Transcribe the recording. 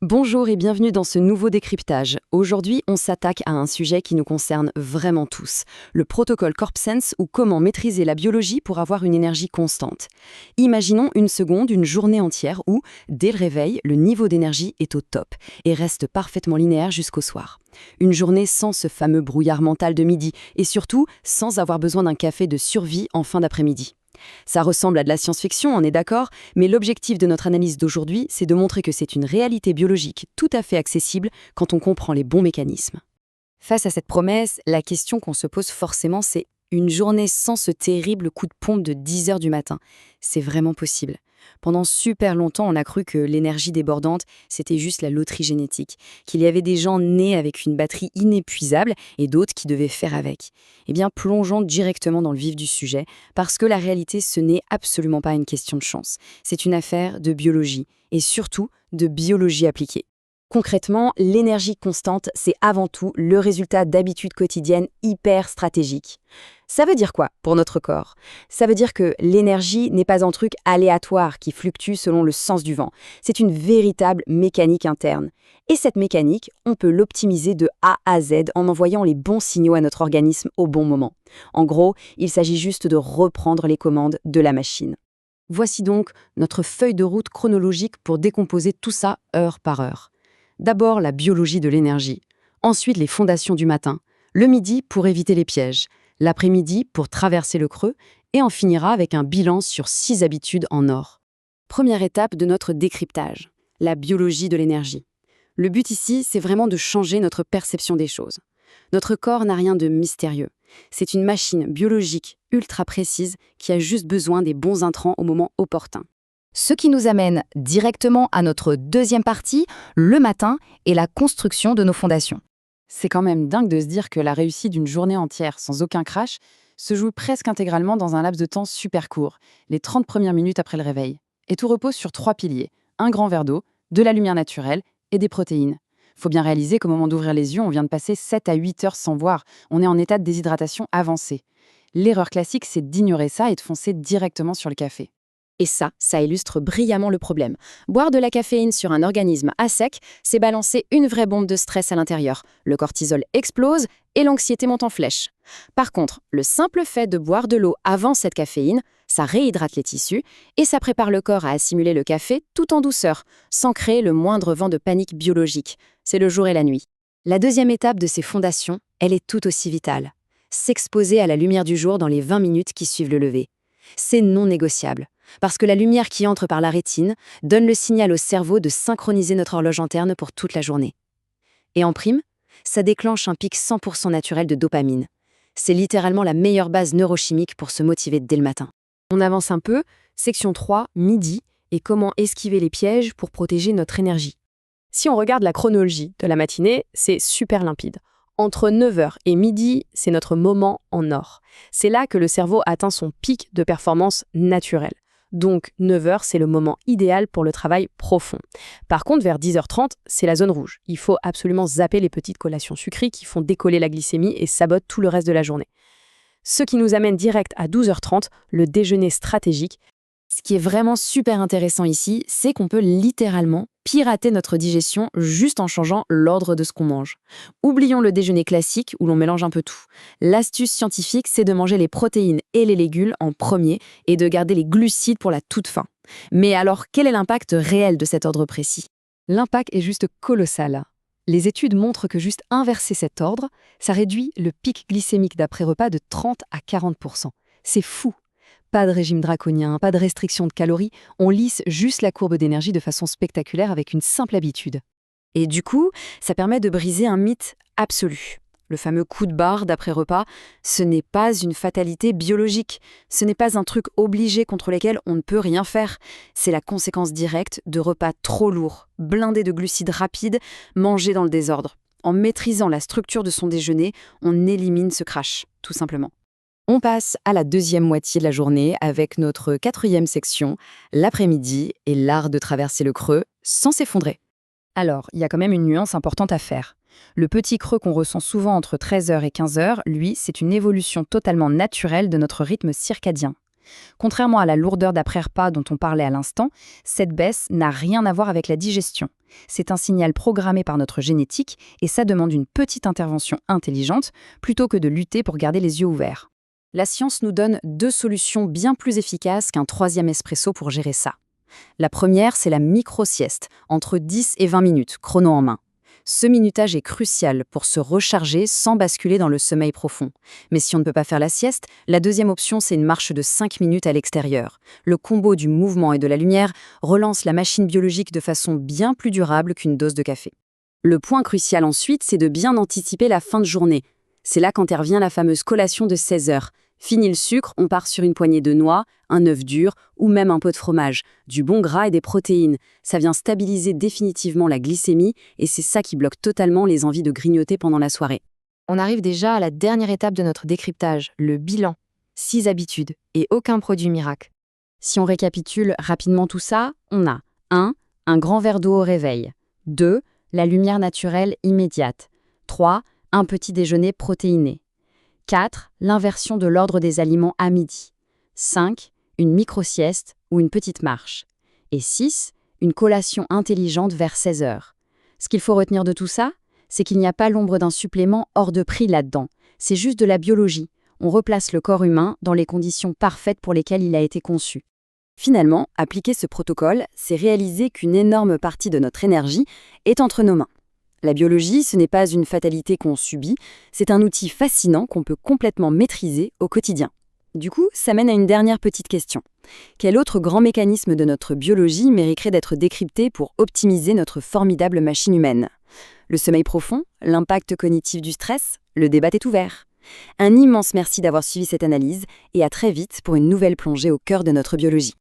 Bonjour et bienvenue dans ce nouveau décryptage. Aujourd'hui, on s'attaque à un sujet qui nous concerne vraiment tous, le protocole CorpSense ou comment maîtriser la biologie pour avoir une énergie constante. Imaginons une seconde, une journée entière où, dès le réveil, le niveau d'énergie est au top et reste parfaitement linéaire jusqu'au soir. Une journée sans ce fameux brouillard mental de midi et surtout sans avoir besoin d'un café de survie en fin d'après-midi. Ça ressemble à de la science-fiction, on est d'accord, mais l'objectif de notre analyse d'aujourd'hui, c'est de montrer que c'est une réalité biologique tout à fait accessible quand on comprend les bons mécanismes. Face à cette promesse, la question qu'on se pose forcément, c'est une journée sans ce terrible coup de pompe de 10 heures du matin. C'est vraiment possible. Pendant super longtemps, on a cru que l'énergie débordante, c'était juste la loterie génétique, qu'il y avait des gens nés avec une batterie inépuisable et d'autres qui devaient faire avec. Eh bien, plongeons directement dans le vif du sujet, parce que la réalité, ce n'est absolument pas une question de chance. C'est une affaire de biologie, et surtout de biologie appliquée. Concrètement, l'énergie constante, c'est avant tout le résultat d'habitudes quotidiennes hyper stratégiques. Ça veut dire quoi pour notre corps? Ça veut dire que l'énergie n'est pas un truc aléatoire qui fluctue selon le sens du vent. C'est une véritable mécanique interne. Et cette mécanique, on peut l'optimiser de A à Z en envoyant les bons signaux à notre organisme au bon moment. En gros, il s'agit juste de reprendre les commandes de la machine. Voici donc notre feuille de route chronologique pour décomposer tout ça heure par heure. D'abord la biologie de l'énergie, ensuite les fondations du matin, le midi pour éviter les pièges, l'après-midi pour traverser le creux, et on finira avec un bilan sur 6 habitudes en or. Première étape de notre décryptage, la biologie de l'énergie. Le but ici, c'est vraiment de changer notre perception des choses. Notre corps n'a rien de mystérieux. C'est une machine biologique ultra précise qui a juste besoin des bons intrants au moment opportun. Ce qui nous amène directement à notre deuxième partie, le matin et la construction de nos fondations. C'est quand même dingue de se dire que la réussite d'une journée entière sans aucun crash se joue presque intégralement dans un laps de temps super court, les 30 premières minutes après le réveil. Et tout repose sur 3 piliers, un grand verre d'eau, de la lumière naturelle et des protéines. Faut bien réaliser qu'au moment d'ouvrir les yeux, on vient de passer 7 à 8 heures sans boire. On est en état de déshydratation avancée. L'erreur classique, c'est d'ignorer ça et de foncer directement sur le café. Et ça illustre brillamment le problème. Boire de la caféine sur un organisme à sec, c'est balancer une vraie bombe de stress à l'intérieur. Le cortisol explose et l'anxiété monte en flèche. Par contre, le simple fait de boire de l'eau avant cette caféine, ça réhydrate les tissus et ça prépare le corps à assimiler le café tout en douceur, sans créer le moindre vent de panique biologique. C'est le jour et la nuit. La deuxième étape de ces fondations, elle est tout aussi vitale. S'exposer à la lumière du jour dans les 20 minutes qui suivent le lever. C'est non négociable. Parce que la lumière qui entre par la rétine donne le signal au cerveau de synchroniser notre horloge interne pour toute la journée. Et en prime, ça déclenche un pic 100% naturel de dopamine. C'est littéralement la meilleure base neurochimique pour se motiver dès le matin. On avance un peu, section 3, midi, et comment esquiver les pièges pour protéger notre énergie. Si on regarde la chronologie de la matinée, c'est super limpide. Entre 9 heures et midi, c'est notre moment en or. C'est là que le cerveau atteint son pic de performance naturelle. Donc 9 heures, c'est le moment idéal pour le travail profond. Par contre, vers 10h30, c'est la zone rouge. Il faut absolument zapper les petites collations sucrées qui font décoller la glycémie et sabotent tout le reste de la journée. Ce qui nous amène direct à 12h30, le déjeuner stratégique. Ce qui est vraiment super intéressant ici, c'est qu'on peut littéralement pirater notre digestion juste en changeant l'ordre de ce qu'on mange. Oublions le déjeuner classique où l'on mélange un peu tout. L'astuce scientifique, c'est de manger les protéines et les légumes en premier et de garder les glucides pour la toute fin. Mais alors, quel est l'impact réel de cet ordre précis? L'impact est juste colossal. Les études montrent que juste inverser cet ordre, ça réduit le pic glycémique d'après-repas de 30 à 40%. C'est fou! Pas de régime draconien, pas de restriction de calories, on lisse juste la courbe d'énergie de façon spectaculaire avec une simple habitude. Et du coup, ça permet de briser un mythe absolu. Le fameux coup de barre d'après-repas, ce n'est pas une fatalité biologique, ce n'est pas un truc obligé contre lequel on ne peut rien faire. C'est la conséquence directe de repas trop lourds, blindés de glucides rapides, mangés dans le désordre. En maîtrisant la structure de son déjeuner, on élimine ce crash, tout simplement. On passe à la deuxième moitié de la journée avec notre 4e section, l'après-midi et l'art de traverser le creux sans s'effondrer. Alors, il y a quand même une nuance importante à faire. Le petit creux qu'on ressent souvent entre 13h et 15h, lui, c'est une évolution totalement naturelle de notre rythme circadien. Contrairement à la lourdeur d'après-repas dont on parlait à l'instant, cette baisse n'a rien à voir avec la digestion. C'est un signal programmé par notre génétique et ça demande une petite intervention intelligente plutôt que de lutter pour garder les yeux ouverts. La science nous donne 2 solutions bien plus efficaces qu'un 3e espresso pour gérer ça. La première, c'est la micro-sieste, entre 10 et 20 minutes, chrono en main. Ce minutage est crucial pour se recharger sans basculer dans le sommeil profond. Mais si on ne peut pas faire la sieste, la deuxième option, c'est une marche de 5 minutes à l'extérieur. Le combo du mouvement et de la lumière relance la machine biologique de façon bien plus durable qu'une dose de café. Le point crucial ensuite, c'est de bien anticiper la fin de journée. C'est là qu'intervient la fameuse collation de 16 heures. Fini le sucre, on part sur une poignée de noix, un œuf dur ou même un pot de fromage, du bon gras et des protéines. Ça vient stabiliser définitivement la glycémie et c'est ça qui bloque totalement les envies de grignoter pendant la soirée. On arrive déjà à la dernière étape de notre décryptage, le bilan. 6 habitudes et aucun produit miracle. Si on récapitule rapidement tout ça, on a 1. Un grand verre d'eau au réveil. 2. La lumière naturelle immédiate. 3. Un petit déjeuner protéiné. 4. L'inversion de l'ordre des aliments à midi. 5. Une micro-sieste ou une petite marche. Et 6. Une collation intelligente vers 16 heures. Ce qu'il faut retenir de tout ça, c'est qu'il n'y a pas l'ombre d'un supplément hors de prix là-dedans. C'est juste de la biologie. On replace le corps humain dans les conditions parfaites pour lesquelles il a été conçu. Finalement, appliquer ce protocole, c'est réaliser qu'une énorme partie de notre énergie est entre nos mains. La biologie, ce n'est pas une fatalité qu'on subit, c'est un outil fascinant qu'on peut complètement maîtriser au quotidien. Du coup, ça mène à une dernière petite question. Quel autre grand mécanisme de notre biologie mériterait d'être décrypté pour optimiser notre formidable machine humaine ? Le sommeil profond ? L'impact cognitif du stress ? Le débat est ouvert. Un immense merci d'avoir suivi cette analyse et à très vite pour une nouvelle plongée au cœur de notre biologie.